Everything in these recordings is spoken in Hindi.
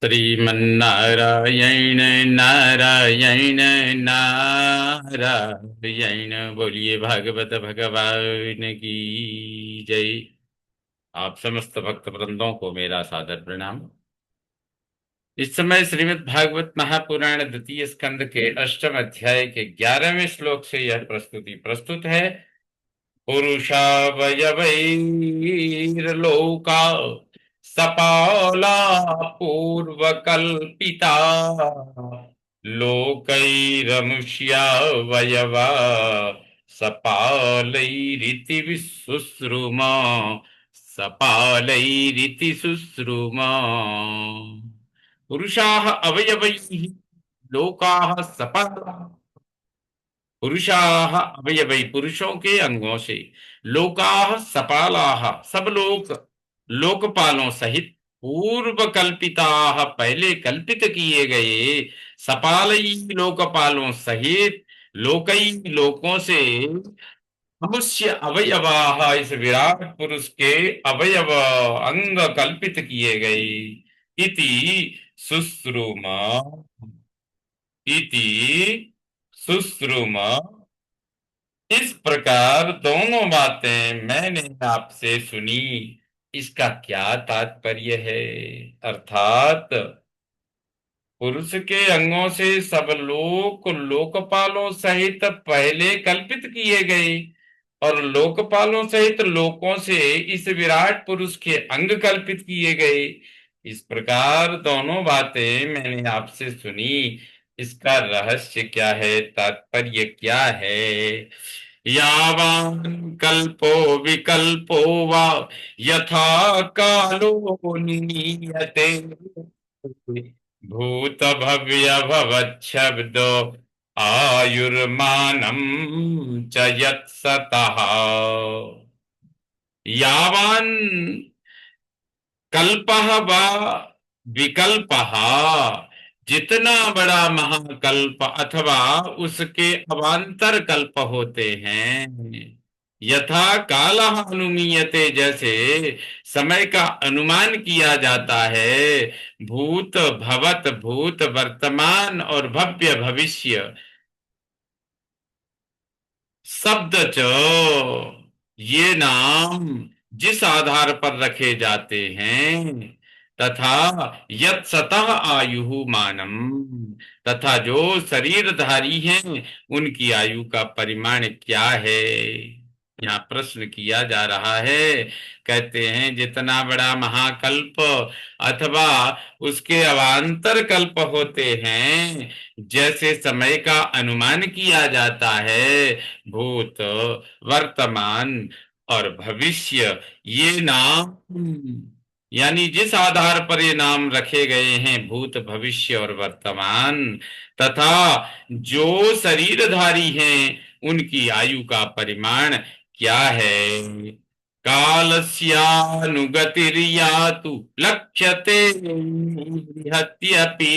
श्रीमन्नारायण नारायण नारायण। बोलिए भागवत भगवान की जय। आप समस्त भक्त वृंदों को मेरा सादर प्रणाम। इस समय श्रीमद् भागवत महापुराण द्वितीय स्कंद के अष्टम अध्याय के 11वें श्लोक से यह प्रस्तुति प्रस्तुत है। पुरुषावयवैर्लोका सपाला पूर्वकल्पिता लोकैरमुष्यावयवा सपालैरिति विश्रुमा सपालैरिति शुश्रुमा। पुरुषाः अवयवैः लोकाः सपाला। पुरुषाः अवयवै पुरुषों के अंगों से, लोकाः सपालाः सब लोक, लोकपालों सहित, पूर्व कल्पिताः पहले कल्पित किए गए, सपालई लोकपालों सहित, लोकई लोकों से, मनुष्य अवयवाः इस विराट पुरुष के अवयव अंग कल्पित किए गए। इति सुश्रुमा, इति सुश्रुमा। इस प्रकार दोनों बातें मैंने आपसे सुनी, इसका क्या तात्पर्य है? अर्थात पुरुष के अंगों से सब लोक लोकपालों सहित पहले कल्पित किए गए और लोकपालों सहित लोकों से इस विराट पुरुष के अंग कल्पित किए गए। इस प्रकार दोनों बातें मैंने आपसे सुनी, इसका रहस्य क्या है, तात्पर्य क्या है? यावान कल्पो विकल्पो वा यथा कालो नियते भूत भव्य भवच्छब्दो आयुर्मानम च यत्सतः। यावान कल्पः वा विकल्पः, जितना बड़ा महाकल्प अथवा उसके अवांतर कल्प होते हैं, यथा कालः अनुमीयते जैसे समय का अनुमान किया जाता है, भूत भवत भूत वर्तमान और भव्य भविष्य शब्द च, ये नाम जिस आधार पर रखे जाते हैं, तथा यत सतः आयु मानम, तथा जो शरीरधारी हैं उनकी आयु का परिमाण क्या है, यहाँ प्रश्न किया जा रहा है। कहते हैं जितना बड़ा महाकल्प अथवा उसके अवांतर कल्प होते हैं, जैसे समय का अनुमान किया जाता है, भूत वर्तमान और भविष्य, ये नाम यानी जिस आधार पर ये नाम रखे गए हैं, भूत भविष्य और वर्तमान, तथा जो शरीरधारी हैं उनकी आयु का परिमाण क्या है? कालस्यानुगतिर्यातु लक्ष्यते हत्यपि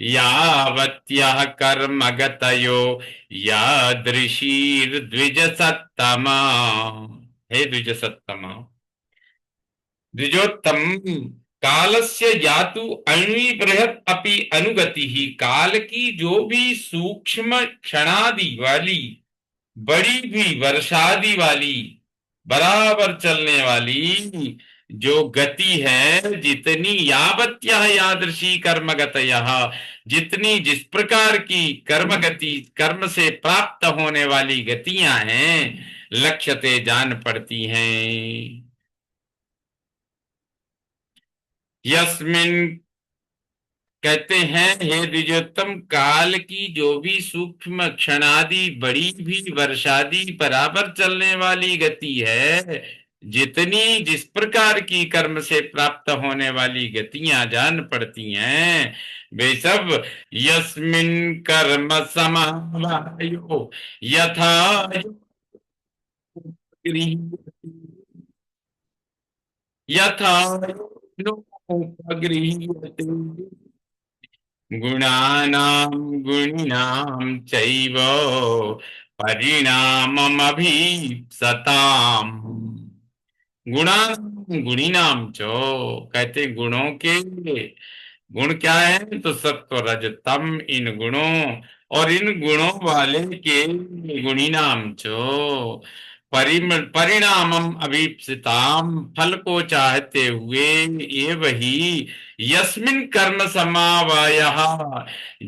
यावत्यः कर्मगतयो यादृशीर्द्विजसत्तमा। हे द्विजसत्तमा, द्विजोत्तम, कालस्य यातु अण्वी बृहत अपि अनुगति ही, काल की जो भी सूक्ष्म क्षणादि वाली, बड़ी भी वर्षादि वाली, बराबर चलने वाली जो गति है, जितनी यावत्यः यादृशी कर्मगतयः, जितनी जिस प्रकार की कर्म गति, कर्म से प्राप्त होने वाली गतियां हैं, लक्ष्यते जान पड़ती हैं। यस्मिन, कहते हैं हे द्विजोत्तम, काल की जो भी सूक्ष्म क्षणादि, बड़ी भी वर्षादि, बराबर चलने वाली गति है, जितनी जिस प्रकार की कर्म से प्राप्त होने वाली गतियां जान पड़ती हैं, वे सब यस्मिन कर्म समावायो यथा यथा गृह्यते गुणानां गुणिनां चैव परिणाममभीप्सताम्। गुणा गुणी नाम चो, कहते गुणों के गुण क्या है, तो सत्व रज तम, इन गुणों और इन गुणों वाले के गुणी नाम चो परिणामम अभीप्सिताम, फल को चाहते हुए, ये वही यस्मिन कर्म समावायः,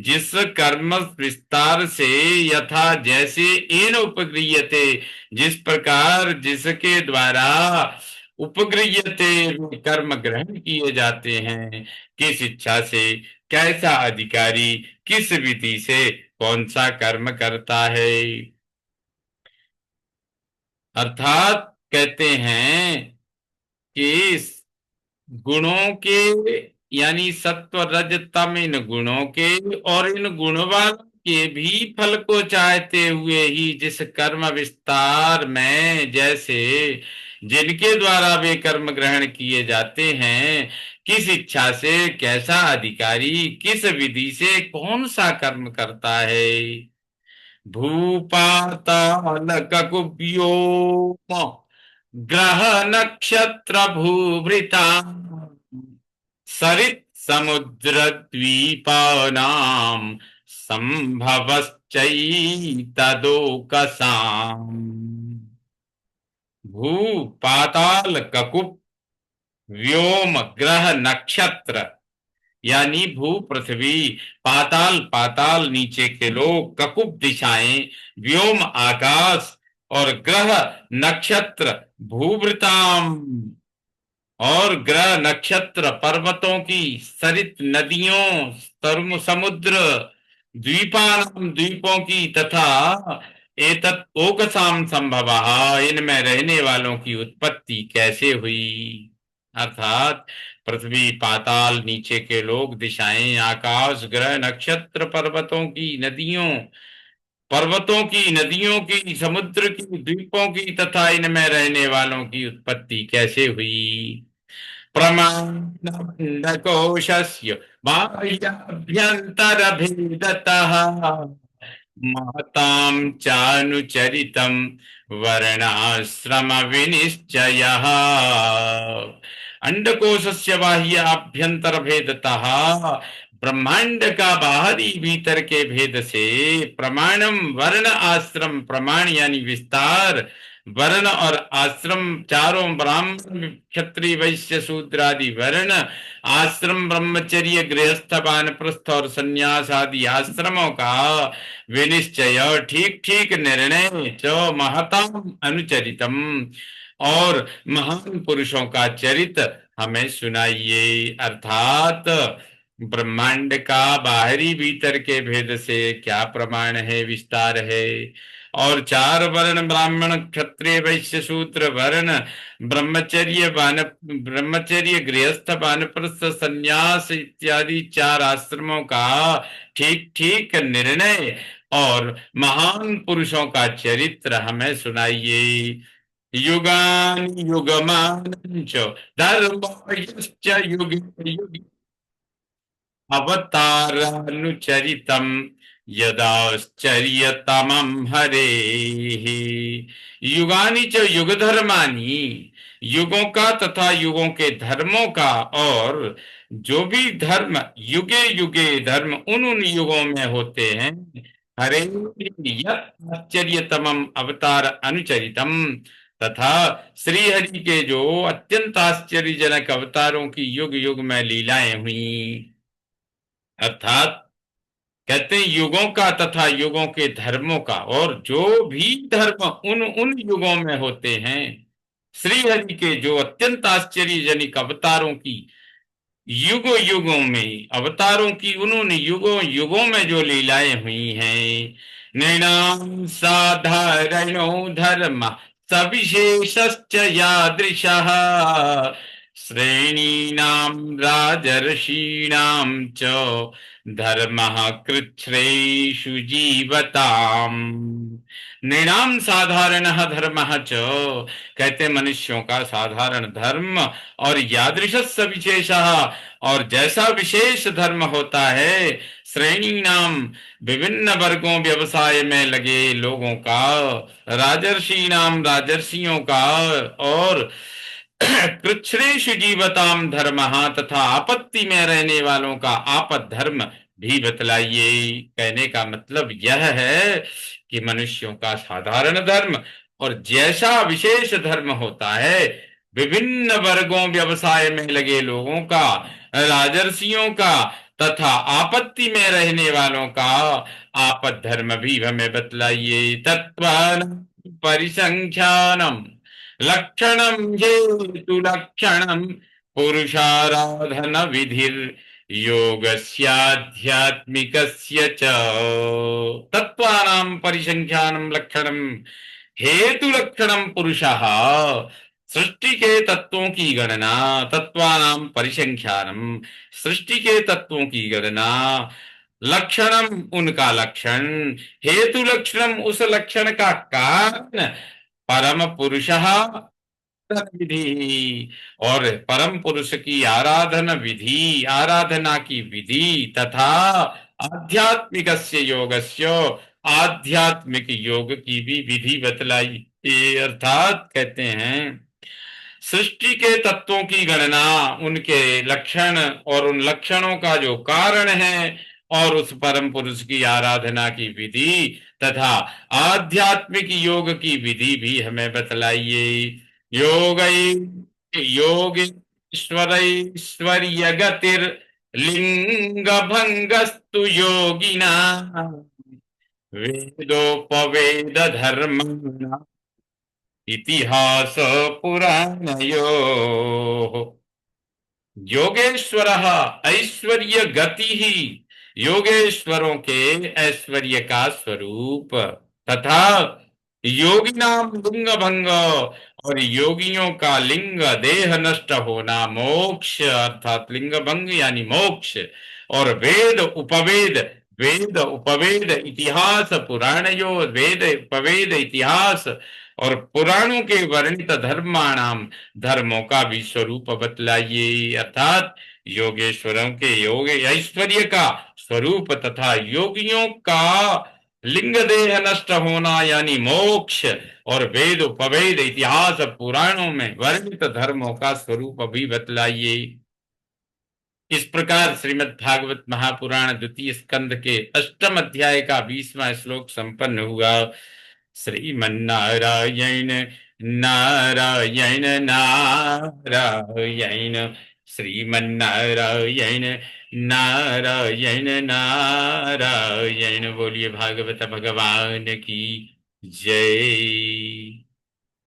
जिस कर्म विस्तार से, यथा जैसे, येन उपगृह्यते, जिस प्रकार जिसके द्वारा उपगृह्यते कर्म ग्रहण किए जाते हैं, किस इच्छा से, कैसा अधिकारी, किस विधि से कौन सा कर्म करता है। अर्थात कहते हैं कि गुणों के, यानी सत्व रज तम, इन गुणों के और इन गुणवान के भी फल को चाहते हुए ही, जिस कर्म विस्तार में, जैसे जिनके द्वारा वे कर्म ग्रहण किए जाते हैं, किस इच्छा से, कैसा अधिकारी, किस विधि से कौन सा कर्म करता है। भूपाताल ककुव्योम ग्रह नक्षत्र भूभृता सरित समुद्र द्वीपानाम संभवश्चैतदोकसाम्। भू पाताल ककुप व्योम ग्रह नक्षत्र, यानी भू पृथ्वी, पाताल पाताल नीचे के लोग, ककुप दिशाएं, व्योम आकाश, और ग्रह नक्षत्र भूभृताम, और ग्रह नक्षत्र पर्वतों की, सरित नदियों, तरु समुद्र, द्वीपानाम द्वीपों की, तथा एतत् ओकसाम संभवः, इनमें रहने वालों की उत्पत्ति कैसे हुई। अर्थात पृथ्वी, पाताल नीचे के लोग, दिशाएं, आकाश, ग्रह नक्षत्र, पर्वतों की, नदियों की, समुद्र की, द्वीपों की, तथा इनमें रहने वालों की उत्पत्ति कैसे हुई। प्रमाणकोशस्य बाह्याभ्यंतर भेदतः महतां चानुचरितं वर्णाश्रम विनिश्चयः। अंडकोशस्य बाह्य आभ्यंतर भेदतः, ब्रह्मांड का बाहरी भीतर के भेद से, प्रमाणम वर्ण आश्रम, प्रमाण यानी विस्तार, वर्ण और आश्रम चारों, ब्राह्मण क्षत्रिय वैश्य शूद्र आदि वर्ण, आश्रम ब्रह्मचर्य गृहस्थ वानप्रस्थ और संन्यास आदि आश्रमों का विनिश्चय, ठीक ठीक निर्णय, च महताम अनुचरितम, और महान पुरुषों का चरित हमें सुनाइए। अर्थात ब्रह्मांड का बाहरी भीतर के भेद से क्या प्रमाण है, विस्तार है, और चार वर्ण, ब्राह्मण क्षत्रिय वैश्य शूद्र वर्ण, ब्रह्मचर्य गृहस्थ वानप्रस्थ संन्यास इत्यादि चार आश्रमों का ठीक ठीक निर्णय, और महान पुरुषों का चरित्र हमें सुनाइए। युगानि युगमानं च धर्मश्च युगे युगे अवतारानुचरितम् यदाश्चर्यतमं हरेः। युगानि च युग धर्मानि, युगों का तथा युगों के धर्मों का, और जो भी धर्म युगे युगे धर्म उन उन युगों में होते हैं, हरे यत् आश्चर्यतमम अवतार अनुचरितम, तथा श्री हरि के जो अत्यंत आश्चर्यजनक अवतारों की युग युग में लीलाएं हुई। अर्थात कहते हैं युगों का तथा युगों के धर्मों का, और जो भी धर्म उन उन युगों में होते हैं, श्री हरि के जो अत्यंत आश्चर्यजनक अवतारों की युगों युगों में, अवतारों की उन्होंने युगों युगों में जो लीलाएं हुई हैं। नृणाम साधारणो धर्म सविशेषश्च यादृशः श्रेणीनां राजर्षीणां च धर्मः कृच्छ्रेषु जीवताम्। नृणाम साधारण धर्म च, कहते मनुष्यों का साधारण धर्म, और यादृश विशेष, और जैसा विशेष धर्म होता है, श्रेणी नाम विभिन्न वर्गों व्यवसाय में लगे लोगों का, राजर्षि नाम राजर्षियों का, और कृच्छ्रेषु जीवताम धर्म, तथा आपत्ति में रहने वालों का आपद धर्म भी बतलाइए। कहने का मतलब यह है कि मनुष्यों का साधारण धर्म और जैसा विशेष धर्म होता है, विभिन्न वर्गों व्यवसाय में लगे लोगों का, राजर्षियों का, तथा आपत्ति में रहने वालों का आपद धर्म भी हमें बतलाइए। तत्व परिसंख्यानम लक्षणम हेतु लक्षणम पुरुषाराधन विधिर योगस्याध्यात्मिकस्य च। तत्वानां परिसंख्यानम लक्षणम हेतु लक्षणम पुरुषः। सृष्टि के तत्वों की गणना, तत्वानां परिसंख्यानम, सृष्टि के तत्वों की गणना, लक्षणम उनका लक्षण, हेतु लक्षणम उस लक्षण का कारण, परम पुरुष विधि और परम पुरुष की आराधन विधि, आराधना की विधि, तथा आध्यात्मिक योगस्य, आध्यात्मिक योग की भी विधि बतलाई। ये अर्थात कहते हैं सृष्टि के तत्वों की गणना, उनके लक्षण और उन लक्षणों का जो कारण है, और उस परम पुरुष की आराधना की विधि तथा आध्यात्मिक योग की विधि भी हमें बतलाइए। योग योगेश्वरैश्वर्य गतिर लिंग भंगस्तु योगिना वेदोपवेद धर्म इतिहास पुराणयो। योगेश्वर ऐश्वर्य गति ही, योगेश्वरों के ऐश्वर्य का स्वरूप, तथा योगी नाम लिंग भंग, और योगियों का लिंग देह नष्ट होना मोक्ष, अर्थात लिंग भंग यानी मोक्ष। और वेद उपवेद, वेद उपवेद इतिहास पुराणयो, वेद उपवेद इतिहास और पुराणों के वर्णित धर्माणाम, धर्मों का भी स्वरूप बतलाइए। अर्थात योगेश्वरों के योग ऐश्वर्य का स्वरूप तथा योगियों का लिंग देह नष्ट होना यानी मोक्ष, और वेद उपवेद इतिहास पुराणों में वर्णित धर्मों का स्वरूप भी बतलाइए। इस प्रकार श्रीमद् भागवत महापुराण द्वितीय स्कंद के अष्टम अध्याय का 20वां श्लोक संपन्न हुआ। श्रीमन्नारायण नारायण नारायण, श्रीमन्नारायण नारायण नारायण। बोलिए भागवत भगवान की जय।